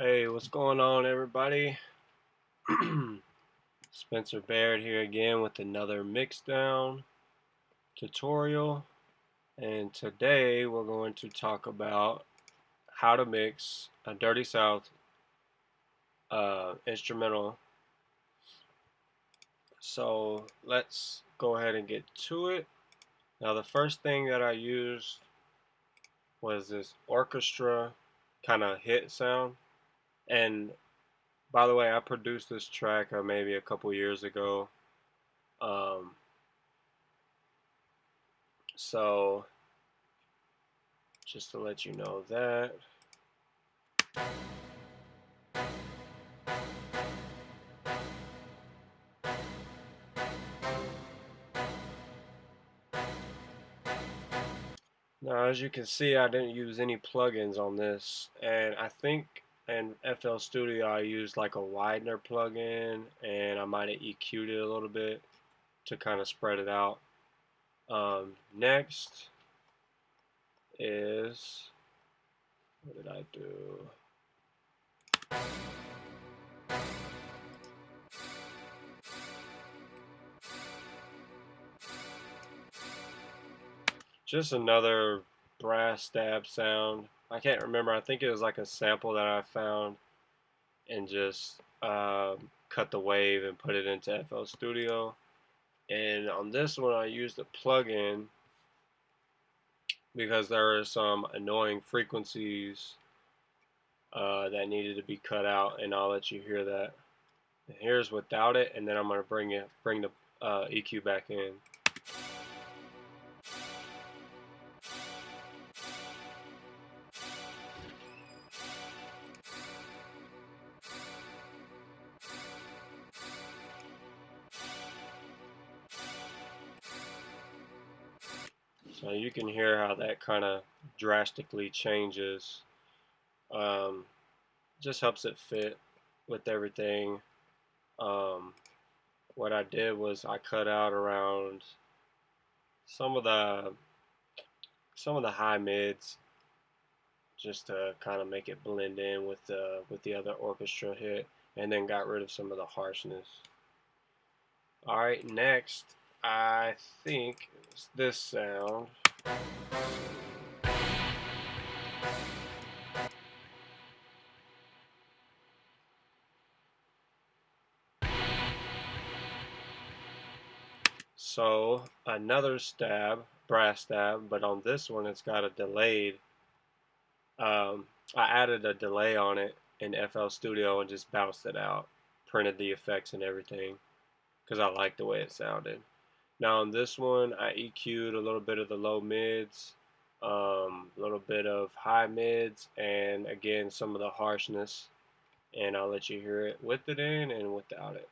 Hey, what's going on, everybody? Spencer Baird here again with another mixdown tutorial. And today we're going to talk about how to mix a Dirty South instrumental. So let's go ahead and get to it. Now, the first thing that I used was this orchestra kind of hit sound. And by the way, I produced this track maybe a couple years ago. Um, so just to let you know that. Now, as you can see, I didn't use any plugins on this, and I think in FL Studio I used like a Widener plugin, and I might have EQ'd it a little bit to kind of spread it out. Next is, what did I do? Just another brass stab sound. I can't remember. I think it was like a sample that I found and just cut the wave and put it into FL Studio. And on this one, I used a plugin because there are some annoying frequencies that needed to be cut out, and I'll let you hear that. And here's without it, and then I'm going to bring the EQ back in. So you can hear how that kind of drastically changes. Just helps it fit with everything. What I did was I cut out around some of the high mids just to kind of make it blend in with the other orchestra hit, and then got rid of some of the harshness. All right, next I think it's this sound. So another stab, brass stab, but on this one it's got a delayed. I added a delay on it in FL Studio and just bounced it out, printed the effects and everything because I liked the way it sounded. Now on this one, I EQ'd a little bit of the low mids, a little bit of high mids, and again some of the harshness. And I'll let you hear it with it in and without it.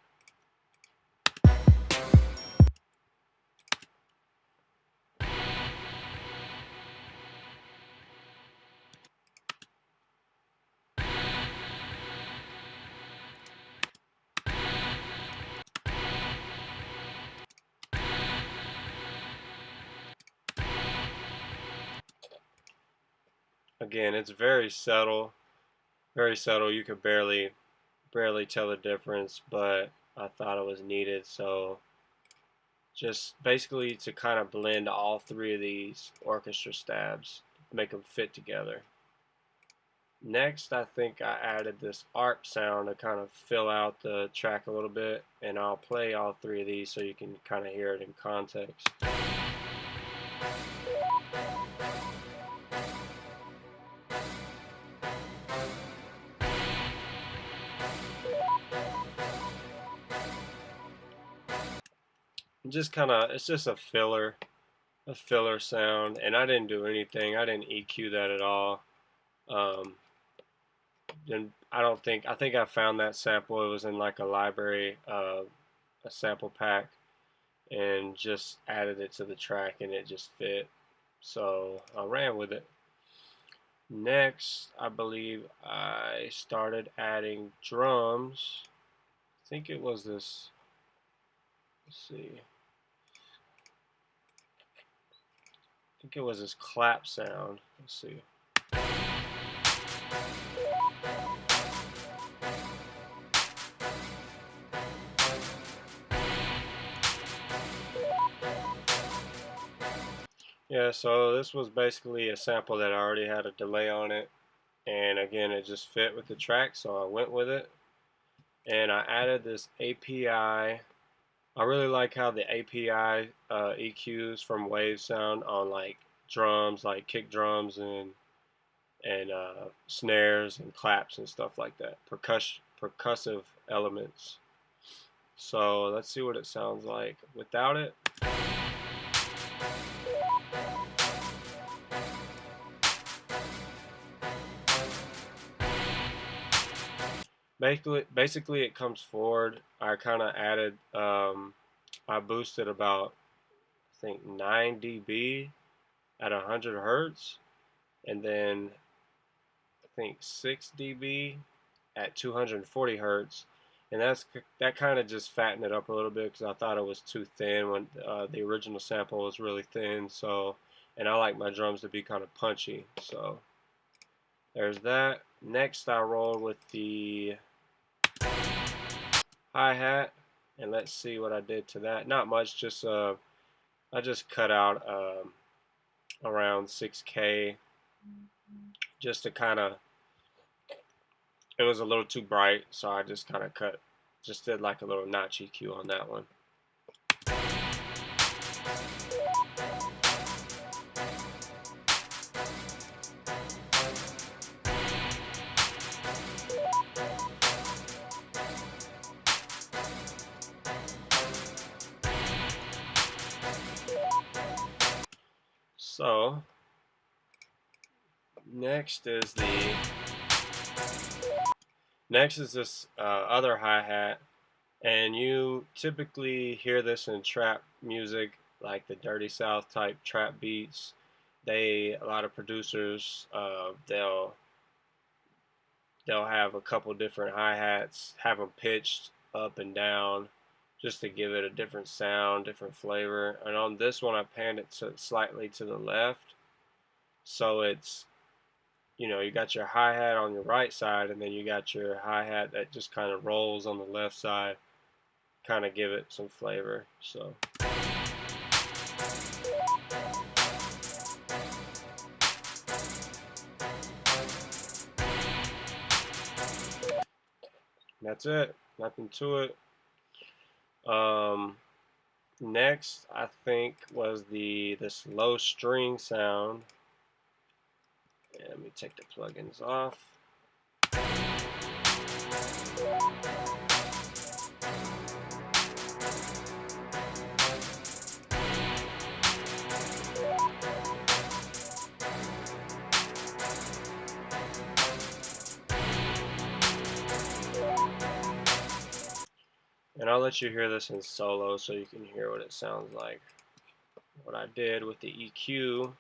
Again, it's very subtle, very subtle. You could barely tell the difference, but I thought it was needed. So just basically to kind of blend all three of these orchestra stabs, make them fit together. Next, I think I added this ARP sound to kind of fill out the track a little bit, and I'll play all three of these so you can kind of hear it in context. Just kind of, it's just a filler sound, and I didn't do anything. I didn't EQ that at all. Then I think I found that sample. It was in like a library, a sample pack, and just added it to the track, and it just fit. So I ran with it. Next, I believe I started adding drums. I think it was this. Let's see. I think it was this clap sound. Let's see. Yeah, so this was basically a sample that I already had a delay on it, and again it just fit with the track, so I went with it. And I added this API. I really like how the API EQs from Wave sound on like drums, like kick drums and snares and claps and stuff like that. Percussive elements. So let's see what it sounds like without it. Basically, it comes forward. I kind of added, I boosted about, I think 9 dB at 100 hertz, and then I think 6 dB at 240 hertz, and that kind of just fattened it up a little bit because I thought it was too thin when the original sample was really thin. So, and I like my drums to be kind of punchy. So there's that. Next, I rolled with the hi-hat, and let's see what I did to that. Not much, just I just cut out around 6K just to kind of, it was a little too bright, so I just kind of just did like a little notch EQ on that one. So next is this other hi-hat, and you typically hear this in trap music, like the Dirty South type trap beats. A lot of producers, they'll have a couple different hi-hats, have them pitched up and down, just to give it a different sound, different flavor. And on this one, I panned it slightly to the left, so it's, you got your hi-hat on your right side, and then you got your hi-hat that just kind of rolls on the left side, kind of give it some flavor. So that's it. Nothing to it. Um, Next, I think, was this low string sound. And let me take the plugins off. And I'll let you hear this in solo so you can hear what it sounds like. What I did with the EQ,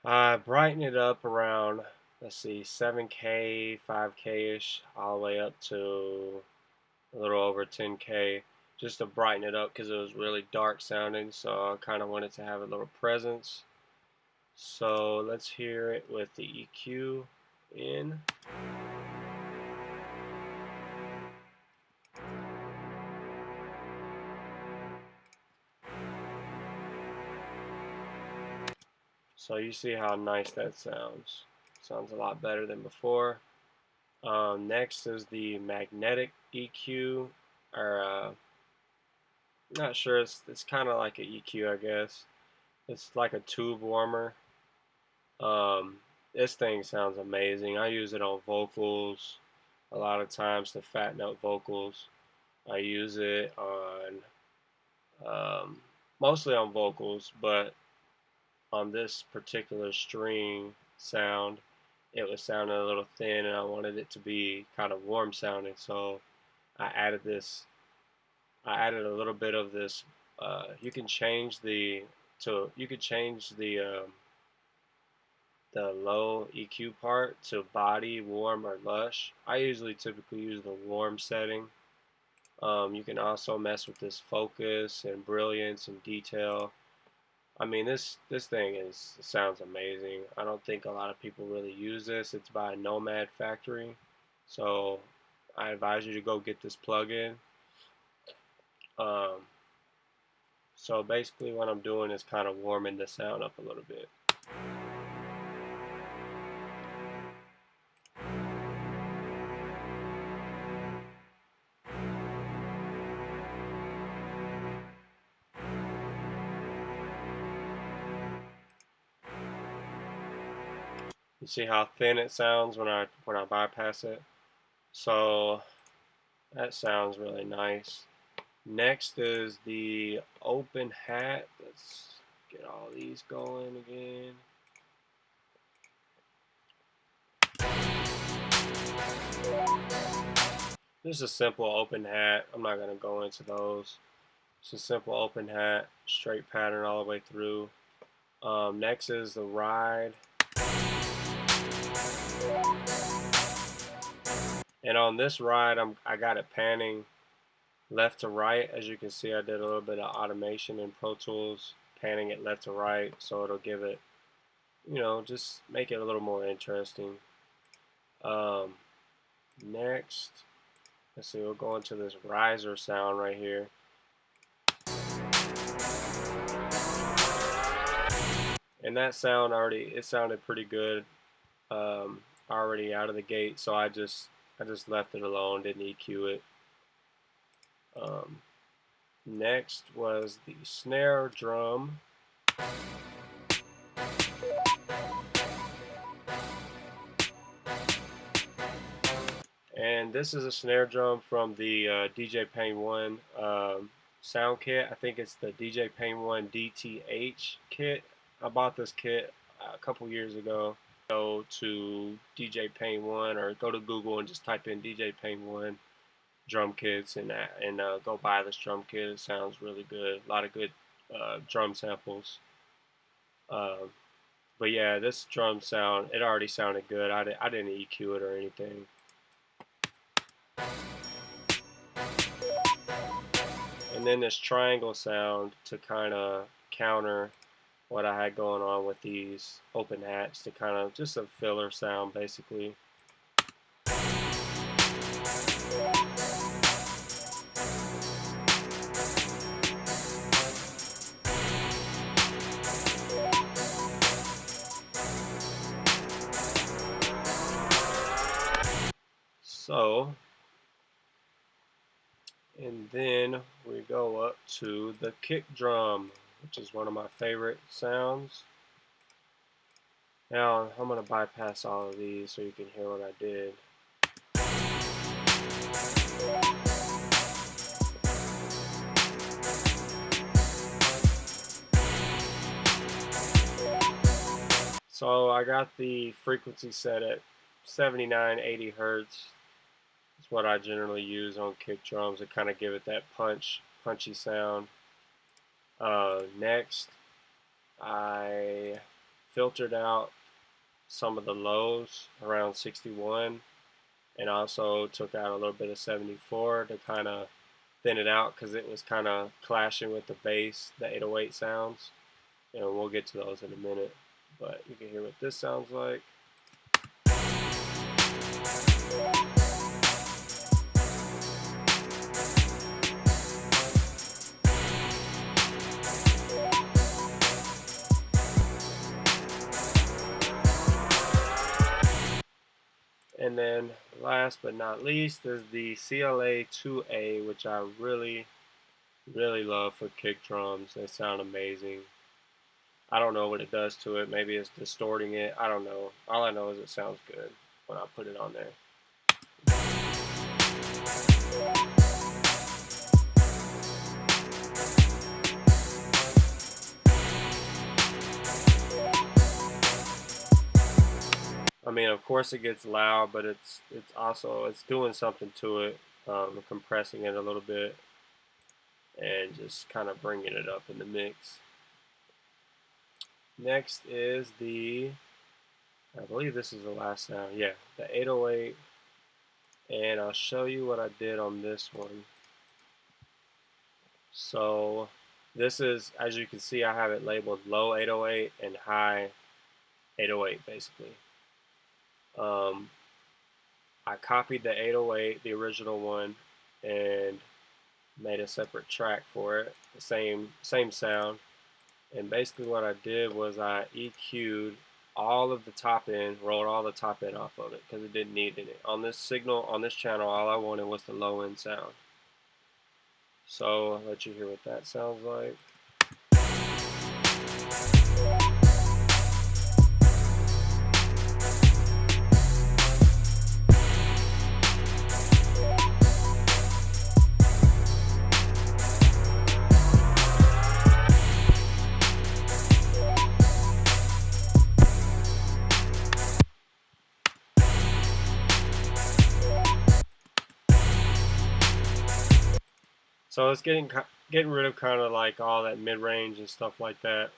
I brightened it up around, let's see, 7K, 5K-ish, all the way up to a little over 10K, just to brighten it up because it was really dark sounding, so I kind of wanted to have a little presence. So let's hear it with the EQ in. So you see how nice that sounds. Sounds a lot better than before. Next is the magnetic EQ, or not sure. It's kind of like an EQ, I guess. It's like a tube warmer. Um, this thing sounds amazing. I use it on vocals a lot of times to fatten up vocals. I use it on mostly on vocals, but on this particular string sound, it was sounding a little thin, and I wanted it to be kind of warm sounding. So I added this. I added a little bit of this. You can change the low EQ part to body, warm, or lush. I usually typically use the warm setting. You can also mess with this focus and brilliance and detail. I mean, this thing sounds amazing. I don't think a lot of people really use this. It's by Nomad Factory, so I advise you to go get this plugin. Um, So basically what I'm doing is kind of warming the sound up a little bit. You see how thin it sounds when I bypass it? So that sounds really nice. Next is the open hat. Let's get all these going again. This is a simple open hat. I'm not going to go into those. It's a simple open hat, straight pattern all the way through. Next is the ride. And on this ride, I got it panning left to right. As you can see, I did a little bit of automation in Pro Tools, panning it left to right, so it'll give it, just make it a little more interesting. Um, Next, let's see, we'll go into this riser sound right here. And that sound it sounded pretty good already out of the gate, so I just left it alone, didn't EQ it. Next was the snare drum. And this is a snare drum from the DJ Pain 1 sound kit. I think it's the DJ Pain 1 DTH kit. I bought this kit a couple years ago. Go to DJ Pain 1 or go to Google and just type in DJ Pain 1 drum kits and go buy this drum kit. It sounds really good. A lot of good drum samples. But yeah, this drum sound, it already sounded good. I didn't EQ it or anything. And then this triangle sound to kind of counter what I had going on with these open hats, to kind of just a filler sound basically. So, and then we go up to the kick drum, which is one of my favorite sounds. Now I'm going to bypass all of these so you can hear what I did. So I got the frequency set at 79, 80 hertz. It's what I generally use on kick drums to kind of give it that punchy sound. Next, I filtered out some of the lows around 61 and also took out a little bit of 74 to kind of thin it out because it was kind of clashing with the bass, the 808 sounds. And we'll get to those in a minute. But you can hear what this sounds like. And then last but not least is the CLA 2A, which I really love for kick drums. They sound amazing. I don't know what it does to it. Maybe it's distorting it. I don't know. All I know is it sounds good when I put it on there. I mean, of course it gets loud, but it's doing something to it, compressing it a little bit and just kind of bringing it up in the mix. Next is I believe this is the last sound. Yeah, the 808. And I'll show you what I did on this one. So this is, as you can see, I have it labeled low 808 and high 808 basically. I copied the 808, the original one, and made a separate track for it, the same sound. And basically what I did was I EQ'd all of the top end, rolled all the top end off of it because it didn't need any. On this signal, on this channel, all I wanted was the low end sound. So I'll let you hear what that sounds like. So it's getting rid of kind of like all that mid-range and stuff like that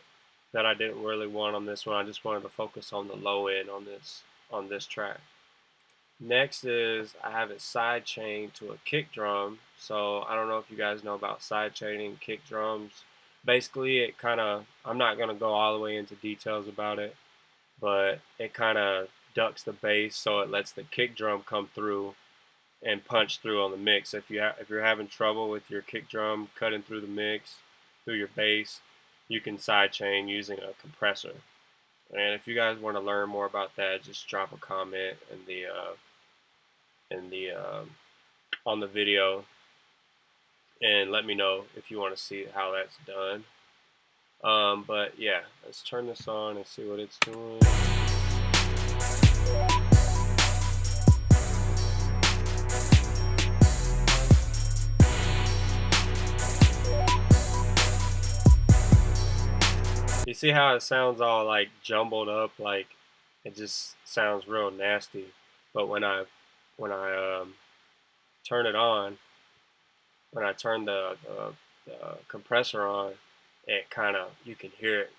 I didn't really want on this one. I just wanted to focus on the low end on this track. Next is I have it side chained to a kick drum. So I don't know if you guys know about side chaining kick drums. Basically, it kind of, I'm not going to go all the way into details about it, but it kind of ducks the bass so it lets the kick drum come through and punch through on the mix. If you're having trouble with your kick drum cutting through the mix, through your bass, you can sidechain using a compressor. And if you guys want to learn more about that, just drop a comment in the on the video and let me know if you want to see how that's done. But yeah, let's turn this on and see what it's doing. You see how it sounds all like jumbled up, like it just sounds real nasty. But when I turn it on, when I turn the compressor on, it kind of, you can hear it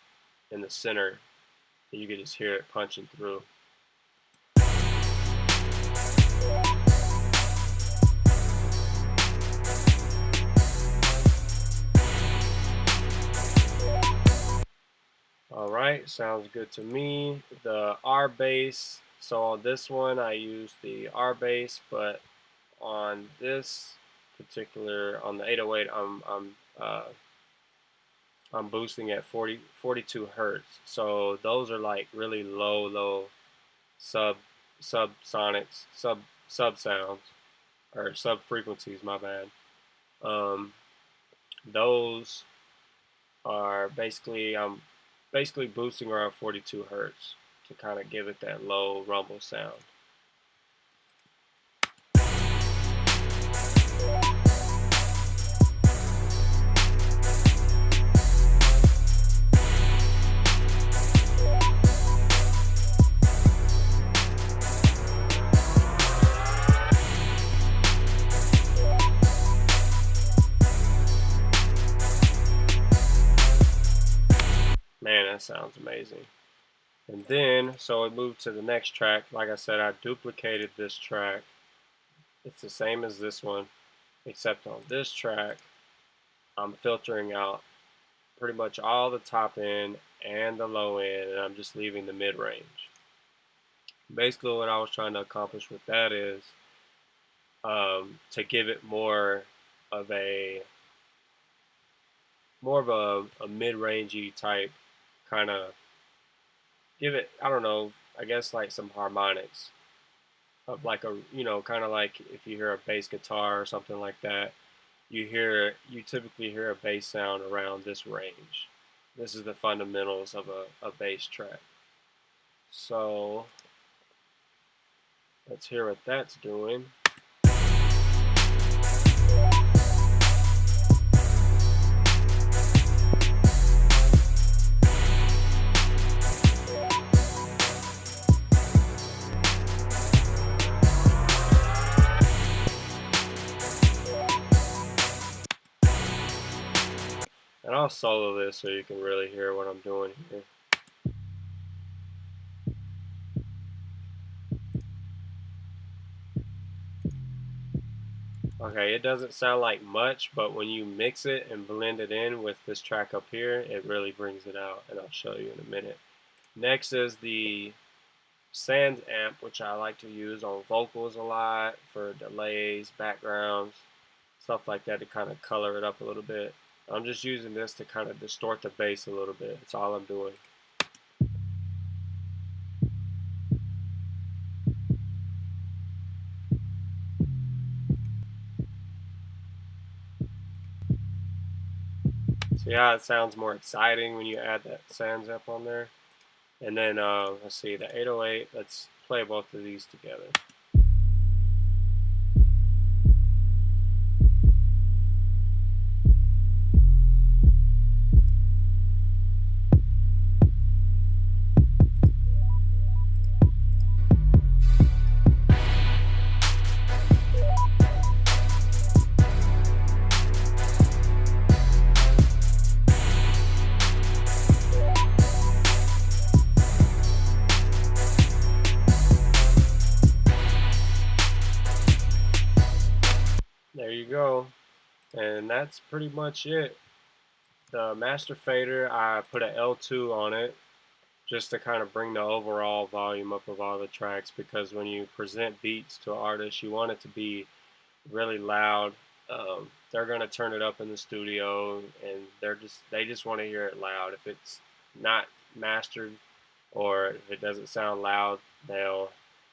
in the center. You can just hear it punching through. Alright, sounds good to me. The R bass, so on this one I use the R bass, but on this particular, on the 808, I'm boosting at 42 hertz. So those are like really low subsonics, sub sounds, or sub frequencies, my bad. Those are basically, I'm basically boosting around 42 hertz to kind of give it that low rumble sound. Man, that sounds amazing. And then, so we moved to the next track. Like I said, I duplicated this track. It's the same as this one, except on this track, I'm filtering out pretty much all the top end and the low end, and I'm just leaving the mid-range. Basically, what I was trying to accomplish with that is to give it more of a mid-rangey type kind of, give it, I don't know, I guess like some harmonics of like a, you know, kind of like if you hear a bass guitar or something like that, you typically hear a bass sound around this range. This is the fundamentals of a bass track. So let's hear what that's doing. And I'll solo this so you can really hear what I'm doing here. Okay, it doesn't sound like much, but when you mix it and blend it in with this track up here, it really brings it out, and I'll show you in a minute. Next is the Sans amp, which I like to use on vocals a lot for delays, backgrounds. stuff like that to kind of color it up a little bit. I'm just using this to kind of distort the bass a little bit. That's all I'm doing. See how it sounds more exciting when you add that sand zap on there? And then, let's see, the 808, let's play both of these together. There you go. And that's pretty much it. The master fader, I put an L2 on it just to kind of bring the overall volume up of all the tracks, because when you present beats to artists, you want it to be really loud. They're gonna turn it up in the studio, and they just want to hear it loud. If it's not mastered or if it doesn't sound loud, they'll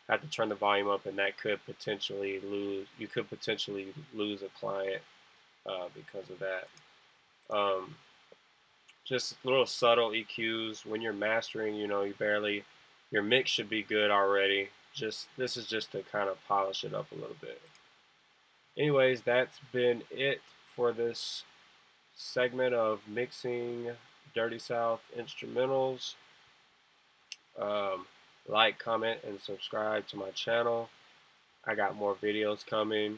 have to turn the volume up, and that could potentially lose. You could potentially lose a client because of that. Um, just little subtle EQs when you're mastering. Your mix should be good already. Just this is just to kind of polish it up a little bit. Anyways, that's been it for this segment of mixing Dirty South instrumentals. Um, like, comment, and subscribe to my channel. I got more videos coming.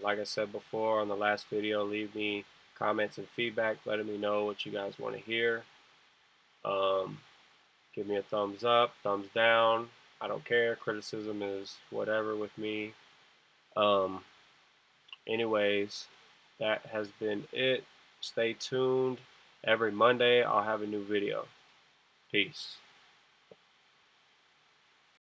Like I said before on the last video, leave me comments and feedback, letting me know what you guys want to hear. Um, give me a thumbs up, thumbs down. I don't care. Criticism is whatever with me. Um, anyways, that has been it. Stay tuned. Every Monday, I'll have a new video. Peace.